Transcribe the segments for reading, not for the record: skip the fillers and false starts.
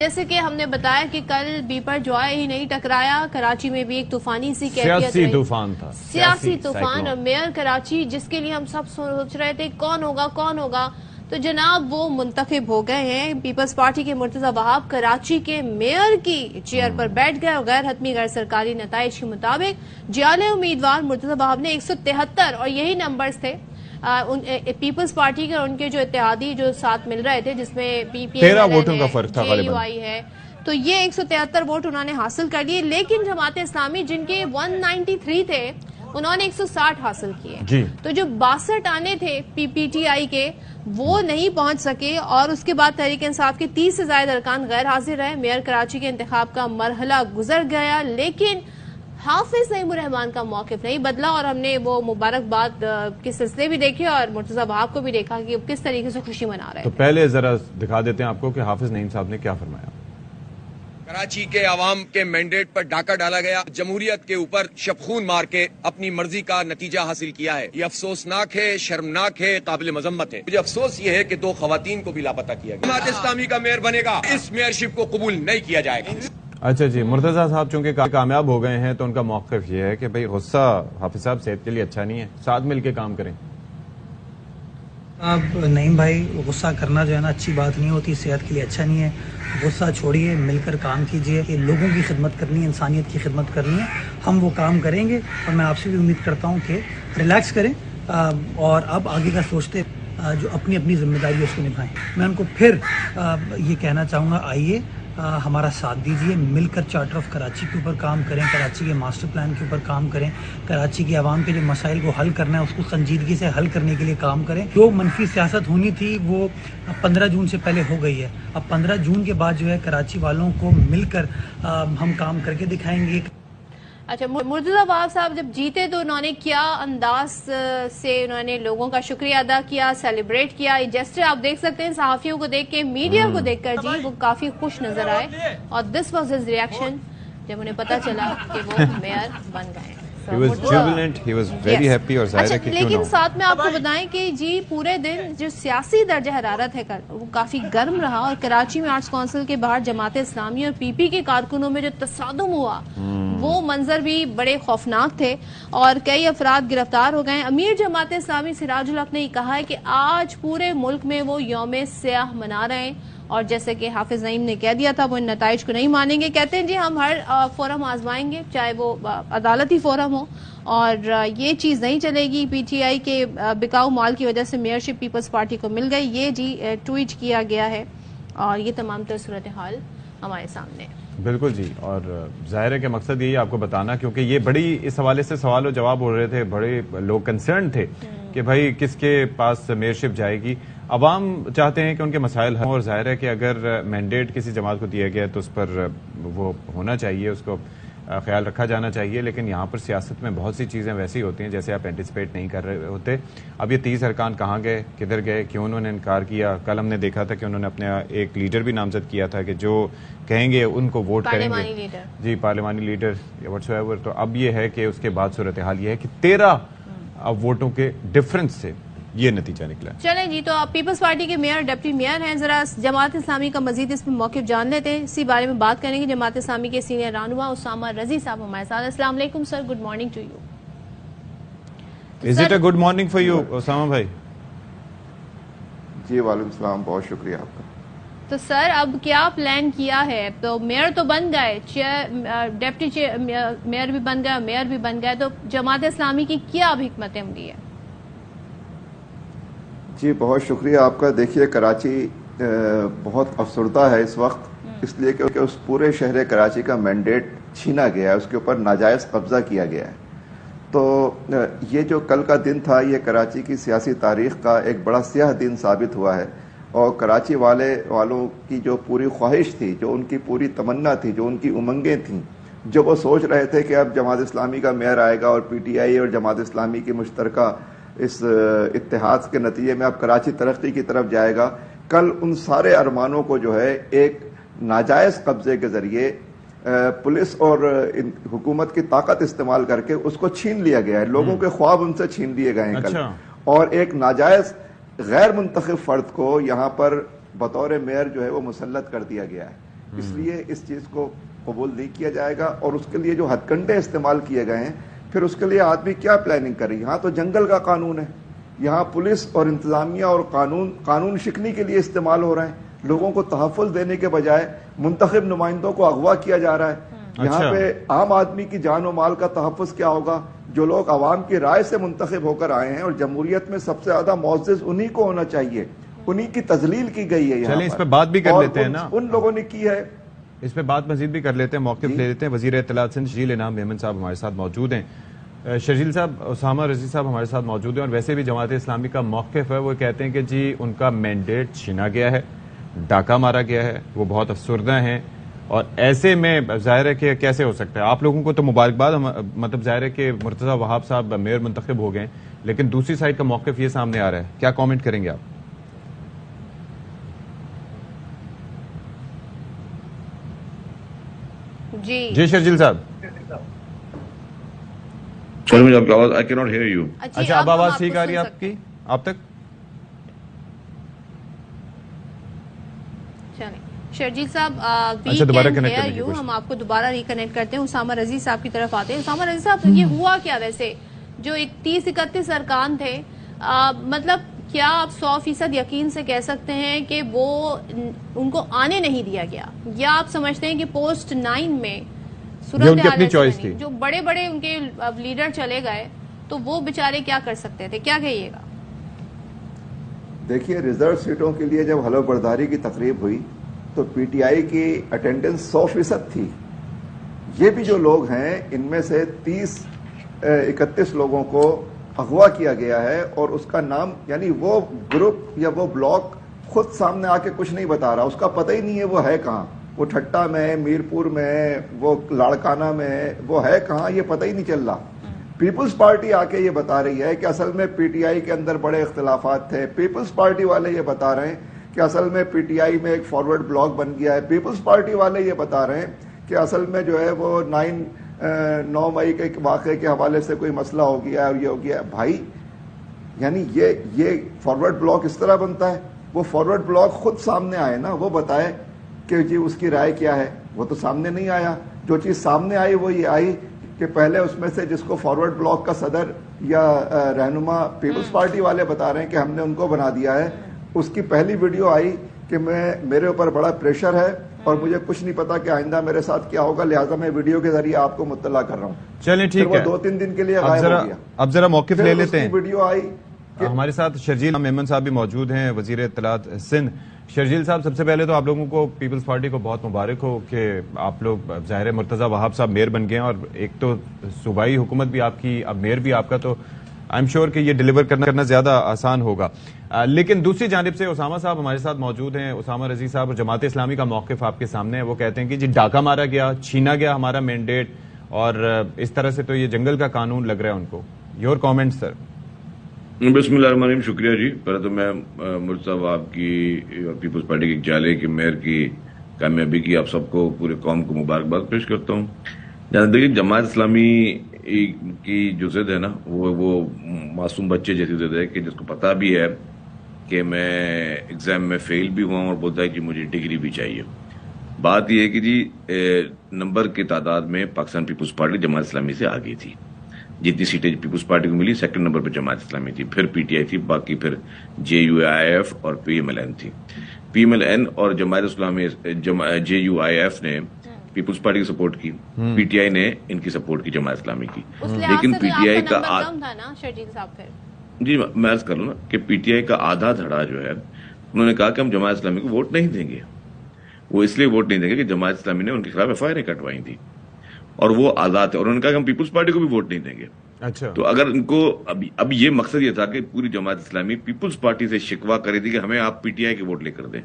جیسے کہ ہم نے بتایا کہ کل بیپر جوائے ہی نہیں ٹکرایا، کراچی میں بھی ایک طوفانی سی کیفیت سیاسی طوفان تھا، سیاسی طوفان اور میئر کراچی جس کے لیے ہم سب سوچ رہے تھے کون ہوگا تو جناب وہ منتخب ہو گئے ہیں۔ پیپلز پارٹی کے مرتضی وہاب کراچی کے میئر کی چیئر پر بیٹھ گئے اور غیر حتمی غیر سرکاری نتائج کے مطابق جعلی امیدوار مرتضی وہاب نے 173 اور یہی نمبرز تھے پیپلز پارٹی کے اور ان کے جو اتحادی جو ساتھ مل رہے تھے، جس میں پی پی 13 ووٹوں کا فرق تھا غالباً ہے، تو یہ 173 ووٹ انہوں نے حاصل کر لیے، لیکن جماعت اسلامی جن کے 193 تھے انہوں نے 160 حاصل کیے، تو جو 62 آنے تھے پی ٹی آئی کے وہ نہیں پہنچ سکے، اور اس کے بعد تحریک انصاف کے 30 سے زائد ارکان غیر حاضر رہے۔ میئر کراچی کے انتخاب کا مرحلہ گزر گیا، لیکن حافظ نعیم الرحمان کا موقف نہیں بدلا، اور ہم نے وہ مبارکباد کے سلسلے بھی دیکھے اور مرتضی وہاب کو بھی دیکھا کہ کس طریقے سے خوشی منا رہے ہیں۔ تو پہلے ذرا دکھا دیتے ہیں آپ کو کہ حافظ نعیم صاحب نے کیا فرمایا۔ کراچی کے عوام کے مینڈیٹ پر ڈاکہ ڈالا گیا، جمہوریت کے اوپر شبخون مار کے اپنی مرضی کا نتیجہ حاصل کیا ہے، یہ افسوسناک ہے، شرمناک ہے، قابل مذمت ہے۔ مجھے افسوس یہ ہے کہ 2 خواتین کو بھی لاپتہ کیا گیا۔ جماعت اسلامی کا میئر بنے گا، اس میئرشپ کو قبول نہیں کیا جائے گا۔ اچھا جی، مرتضی صاحب چونکہ کامیاب ہو گئے ہیں تو ان کا موقف یہ ہے کہ بھئی غصہ حافظ صاحب صحت کے لیے اچھا نہیں ہے، ساتھ مل کے کام کریں۔ اب نعیم بھائی، غصہ کرنا جو ہے نا اچھی بات نہیں ہوتی، صحت کے لیے اچھا نہیں ہے۔ غصہ چھوڑیے، مل کر کام کیجیے، کہ لوگوں کی خدمت کرنی ہے، انسانیت کی خدمت کرنی ہے، ہم وہ کام کریں گے، اور میں آپ سے بھی امید کرتا ہوں کہ ریلیکس کریں اور اب آگے کا سوچتے جو اپنی ذمہ داری اس کو نبھائیں۔ میں ان کو پھر یہ کہنا چاہوں گا، آئیے ہمارا ساتھ دیجیے، مل کر چارٹر آف کراچی کے اوپر کام کریں، کراچی کے ماسٹر پلان کے اوپر کام کریں، کراچی کے عوام کے جو مسائل کو حل کرنا ہے اس کو سنجیدگی سے حل کرنے کے لیے کام کریں۔ جو منفی سیاست ہونی تھی وہ 15 جون سے پہلے ہو گئی ہے، اب 15 جون کے بعد جو ہے کراچی والوں کو مل کر ہم کام کر کے دکھائیں گے۔ اچھا، مرتضی وہاب صاحب جب جیتے تو انہوں نے کیا انداز سے انہوں نے لوگوں کا شکریہ ادا کیا، سیلیبریٹ کیا، جیسے آپ دیکھ سکتے ہیں صحافیوں کو دیکھ کے، میڈیا کو دیکھ کر جی وہ کافی خوش نظر آئے، اور دس واز ہز ریئیکشن جب انہیں پتا چلا کہ وہ میئر بن گئے۔ He was jubilant, he was very happy، اور ظاہر ہے کہ کیوں نہ ہو۔ لیکن ساتھ میں آپ کو بتائیں کہ جی پورے دن جو سیاسی درجہ حرارت ہے وہ کافی گرم رہا، اور کراچی میں آرٹس کونسل کے باہر جماعت اسلامی اور پی پی کے کارکنوں میں جو تصادم ہوا وہ منظر بھی بڑے خوفناک تھے، اور کئی افراد گرفتار ہو گئے۔ امیر جماعت اسلامی سراج الحق نے کہا ہے کہ آج پورے ملک میں وہ یوم سیاہ منا رہے ہیں، اور جیسے کہ حافظ نعیم نے کہہ دیا تھا وہ ان نتائج کو نہیں مانیں گے، کہتے ہیں جی ہم ہر فورم آزمائیں گے، چاہے وہ عدالتی فورم ہو، اور یہ چیز نہیں چلے گی۔ پی ٹی آئی کے بکاؤ مال کی وجہ سے میئرشپ پیپلز پارٹی کو مل گئی، یہ جی ٹویٹ کیا گیا ہے، اور یہ تمام تر صورتحال ہمارے سامنے ہے۔ بالکل جی، اور ظاہر ہے کہ مقصد یہی آپ کو بتانا، کیونکہ یہ بڑی اس حوالے سے سوال و جواب ہو رہے تھے، بڑے لوگ کنسرن تھے کہ بھائی کس کے پاس میئرشپ جائے گی۔ عوام چاہتے ہیں کہ ان کے مسائل ہوں، اور ظاہر ہے کہ اگر مینڈیٹ کسی جماعت کو دیا گیا تو اس پر وہ ہونا چاہیے، اس کو خیال رکھا جانا چاہیے، لیکن یہاں پر سیاست میں بہت سی چیزیں ویسی ہوتی ہیں جیسے آپ اینٹیسپیٹ نہیں کر رہے ہوتے۔ اب یہ 30 ارکان کہاں گئے، کدھر گئے، کیوں انہوں نے انکار کیا؟ کل ہم نے دیکھا تھا کہ انہوں نے اپنے ایک لیڈر بھی نامزد کیا تھا کہ جو کہیں گے ان کو ووٹ کریں گے، جی پارلیمانی لیڈر یا واٹس ایور۔ تو اب یہ ہے کہ اس کے بعد صورتحال یہ ہے کہ 13 ووٹوں کے ڈفرنس سے یہ نتیجہ نکلا۔ چلیں جی، تو آپ پیپلز پارٹی کے میئر ڈپٹی میئر ہیں، ذرا جماعت اسلامی کا مزید اس میں موقف جان لیتے ہیں، اسی بارے میں بات کریں گے۔ جماعت اسلامی کے سینئر رہنما اسامہ رضی صاحب ہمارے ساتھ۔ السلام علیکم sir, good morning to you. Is it a good morning for you Osama بھائی؟ جی وعلیکم السلام، بہت شکریہ آپ کا۔ تو سر اب کیا پلان کیا ہے؟ تو میئر تو بن گئے، ڈپٹی میئر بھی بن گئے، میئر بھی بن گئے، تو جماعت اسلامی کی کیا اب حکمت عملی ہے؟ جی بہت شکریہ آپ کا۔ دیکھیے کراچی بہت افسردہ ہے اس وقت، اس لیے کہ اس پورے شہر کراچی کا مینڈیٹ چھینا گیا ہے، اس کے اوپر ناجائز قبضہ کیا گیا ہے۔ تو یہ جو کل کا دن تھا یہ کراچی کی سیاسی تاریخ کا ایک بڑا سیاہ دن ثابت ہوا ہے، اور کراچی والوں کی جو پوری خواہش تھی، جو ان کی پوری تمنا تھی، جو ان کی امنگیں تھیں، جو وہ سوچ رہے تھے کہ اب جماعت اسلامی کا میئر آئے گا اور پی ٹی آئی اور جماعت اسلامی کی مشترکہ اس اتحاد کے نتیجے میں اب کراچی ترقی کی طرف جائے گا، کل ان سارے ارمانوں کو جو ہے ایک ناجائز قبضے کے ذریعے پولیس اور حکومت کی طاقت استعمال کر کے اس کو چھین لیا گیا ہے۔ لوگوں کے خواب ان سے چھین لیے گئے ہیں کل، اور ایک ناجائز غیر منتخب فرد کو یہاں پر بطور میئر جو ہے وہ مسلط کر دیا گیا ہے۔ اس لیے اس چیز کو قبول نہیں کیا جائے گا. اور اس کے لیے جو ہتھ کنڈے استعمال کیے گئے ہیں, پھر اس کے لیے آدمی کیا پلاننگ کرے. یہاں تو جنگل کا قانون ہے, یہاں پولیس اور انتظامیہ اور قانون شکنی کے لیے استعمال ہو رہے ہیں. لوگوں کو تحفظ دینے کے بجائے منتخب نمائندوں کو اغوا کیا جا رہا ہے. یہاں پہ عام آدمی کی جان و مال کا تحفظ کیا ہوگا؟ جو لوگ عوام کی رائے سے منتخب ہو کر آئے ہیں, اور جمہوریت میں سب سے زیادہ معزز انہی کو ہونا چاہیے, انہی کی تذلیل کی گئی ہے. چلیں اس پہ بات بھی کر لیتے ہیں نا, ان لوگوں نے کی ہے, اس پہ بات مزید بھی کر لیتے ہیں, موقف لے لیتے ہیں. وزیر اطلاعات سندھ شرجیل انعام میمن صاحب ہمارے ساتھ موجود ہیں. شرجیل صاحب, اسامہ رضی صاحب ہمارے ساتھ موجود ہیں, اور ویسے بھی جماعت اسلامی کا موقف ہے, وہ کہتے ہیں کہ جی ان کا مینڈیٹ چھینا گیا ہے, ڈاکہ مارا گیا ہے, وہ بہت افسردہ ہیں, اور ایسے میں ظاہر ہے کہ کیسے ہو سکتا ہے. آپ لوگوں کو تو مبارکباد, مطلب ظاہر ہے کہ مرتضی وہاب صاحب میئر منتخب ہو گئے, لیکن دوسری سائڈ کا موقف یہ سامنے آ رہا ہے, کیا کامنٹ کریں گے آپ؟ جی شرجیل صاحب. سر مجھے آپ کی آواز, I cannot hear you. اچھا, اب آواز ٹھیک آ رہی ہے آپ کی, آپ تک؟ شرجیل صاحب, ہم آپ کو دوبارہ ریکنیکٹ کرتے ہیں. اسامہ رضی صاحب کی طرف آتے ہیں. اسامہ رضی صاحب, یہ ہوا کیا ویسے جو 31 ارکان تھے, مطلب کیا آپ 100% یقین سے کہہ سکتے ہیں کہ وہ ان کو آنے نہیں دیا گیا, یا آپ سمجھتے ہیں کہ پوسٹ 9 میں صورت جو بڑے بڑے ان کے لیڈر چلے گئے تو وہ بیچارے کیا کر سکتے تھے؟ کیا کہیے گا؟ دیکھیے, ریزرو سیٹوں کے لیے جب حلف برداری کی تقریب ہوئی تو پی ٹی آئی کی اٹینڈنس 100% تھی. یہ بھی جو لوگ ہیں ان میں سے 31 لوگوں کو اغوا کیا گیا ہے, اور اس کا نام, یعنی وہ گروپ یا وہ بلاک خود سامنے آ کے کچھ نہیں بتا رہا, اس کا پتہ ہی نہیں ہے وہ ہے کہاں. وہ ٹھٹا میں ہے, میرپور میں ہے, وہ لاڑکانہ میں ہے, وہ ہے کہاں یہ پتہ ہی نہیں چل رہا. پیپلز پارٹی آ کے یہ بتا رہی ہے کہ اصل میں پی ٹی آئی کے اندر بڑے اختلافات تھے. پیپلز پارٹی والے یہ بتا رہے ہیں کہ اصل میں پی ٹی آئی میں ایک فارورڈ بلاک بن گیا ہے. پیپلز پارٹی والے یہ بتا رہے ہیں کہ اصل میں جو ہے وہ 9 مئی کے واقعے کے حوالے سے کوئی مسئلہ ہو گیا ہے اور یہ ہو گیا ہے. بھائی, یعنی یہ فارورڈ بلاک اس طرح بنتا ہے؟ وہ فارورڈ بلاک خود سامنے آئے نا, وہ بتائے کہ جی اس کی رائے کیا ہے. وہ تو سامنے نہیں آیا. جو چیز سامنے آئی وہ یہ آئی کہ پہلے اس میں سے جس کو فارورڈ بلاک کا صدر یا رہنما پیپلز پارٹی والے بتا رہے ہیں کہ ہم نے ان کو بنا دیا ہے, اس کی پہلی ویڈیو آئی کہ میرے اوپر بڑا پریشر ہے اور مجھے کچھ نہیں پتا کہ آئندہ میرے ساتھ کیا ہوگا, لہٰذا میں ویڈیو کے ذریعے آپ کو مطلع کر رہا ہوں. چلیں ٹھیک ہے, 2-3 دن کے لیے غائب ہو گیا. اب ذرا موقف لے لیتے ہیں. ویڈیو آئی. ہمارے ساتھ شرجیل میمن صاحب بھی موجود ہیں, وزیر اطلاعات سندھ. شرجیل صاحب, سب سے پہلے تو آپ لوگوں کو پیپلز پارٹی کو بہت مبارک ہو کہ آپ لوگ ظاہر مرتضی وہاب صاحب میئر بن گئے ہیں, اور ایک تو صوبائی حکومت بھی آپ کی, اب میئر بھی آپ کا, تو آئی ایم شیور کہ یہ ڈیلیور کرنا زیادہ آسان ہوگا. لیکن دوسری جانب سے اسامہ صاحب ہمارے ساتھ موجود ہیں. اسامہ رضی صاحب, اور جماعت اسلامی کا موقف آپ کے سامنے ہے. وہ کہتے ہیں کہ جی ڈاکہ مارا گیا, چھینا گیا ہمارا مینڈیٹ, اور اس طرح سے تو یہ جنگل کا قانون لگ رہا ہے ان کو. یور کامنٹ سر. بسم اللہ الرحمن الرحیم. شکریہ جی. پہلے تو میں مرتضی وہاب کی پیپلز پارٹی کے جالے کے میئر کی کامیابی کی آپ سب کو, پورے قوم کو مبارکباد پیش کرتا ہوں. دیکھیے, جماعت اسلامی کی جو ضد ہے نا, وہ معصوم بچے جیسی ضد ہے کہ جس کو پتا بھی ہے کہ میں ایگزام میں فیل بھی ہوا ہوں, اور بولتا ہے کہ مجھے ڈگری بھی چاہیے. بات یہ ہے کہ جی نمبر کی تعداد میں پاکستان پیپلز پارٹی جماعت اسلامی سے آگئی تھی. جتنی سیٹیں پیپلز پارٹی کو ملی, 2nd نمبر پہ جماعت اسلامی تھی, پھر پی ٹی آئی تھی, باقی پھر JUIF اور PMLN تھی. PMLN اور جماعت اسلامی JUIF نے پیپلز پارٹی کی سپورٹ کی, پی ٹی آئی نے ان کی سپورٹ کی جماعت اسلامی کی. لیکن پی ٹی آئی کا جی میں عرض کر لوں نا کہ پی ٹی آئی کا آدھا دھڑا جو ہے, انہوں نے کہا کہ ہم جماعت اسلامی کو ووٹ نہیں دیں گے. وہ اس لیے ووٹ نہیں دیں گے کہ جماعت اسلامی نے ان کے خلاف FIR کٹوائی تھی, اور وہ آزاد ہے, اور انہوں نے کہا کہ ہم پیپلز پارٹی کو بھی ووٹ نہیں دیں گے. اچھا, تو اگر ان کو اب یہ مقصد یہ تھا کہ پوری جماعت اسلامی پیپلز پارٹی سے شکوا کری تھی کہ ہمیں آپ پی ٹی آئی کے ووٹ لے کر دیں.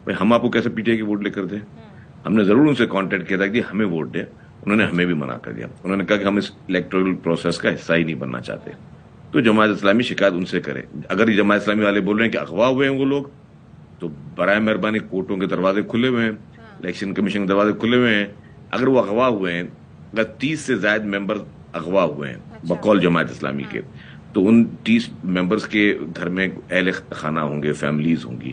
بھائی ہم آپ کو کیسے پی ٹی آئی کے ووٹ لے کر دیں؟ ہم نے ضرور ان سے کانٹیکٹ کیا تھا کہ ہمیں ووٹ دیں. انہوں نے ہمیں بھی منع کر دیا. انہوں نے کہا کہ ہم اس الیکٹورل پروسیس کا حصہ ہی نہیں بننا چاہتے. تو جماعت اسلامی شکایت ان سے کرے. اگر یہ جماعت اسلامی والے بول رہے ہیں کہ اغوا ہوئے ہیں وہ لوگ, تو برائے مہربانی کورٹوں کے دروازے کھلے ہوئے ہیں, الیکشن کمیشن کے دروازے کھلے ہوئے ہیں. اگر وہ اغوا ہوئے ہیں, اگر 30 سے زائد ممبر اغوا ہوئے ہیں بقول جماعت اسلامی کے, تو ان 30 ممبرز کے گھر میں اہل خانہ ہوں گے, فیملیز ہوں گی,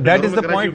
that is the point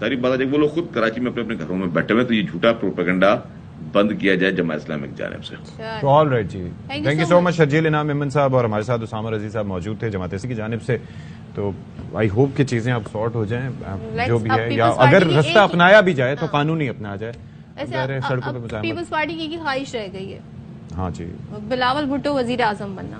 ساری بات ہے وہ لوگ خود کراچی میں اپنے گھروں میں بیٹھے ہوئے, تو یہ جھوٹا پروپیگنڈا بند کیا جائے جماعت اسلامی کی جانب سے. تو آل رائٹ جی, thank you so much Sharjeel Inam Aman صاحب, اور ہمارے ساتھ اسامہ رضی صاحب موجود تھے جماعت اسلامی کی جانب سے. تو آئی ہوپ کہ چیزیں اب سارٹ ہو جائیں جو بھی ہے, یا اگر رستہ اپنایا بھی جائے تو قانونی اپنایا جائے. سڑکوں پہ پیپلز پارٹی کی خواہش رہ گئی ہے ہاں جی بلاول بھٹو وزیر اعظم بننا.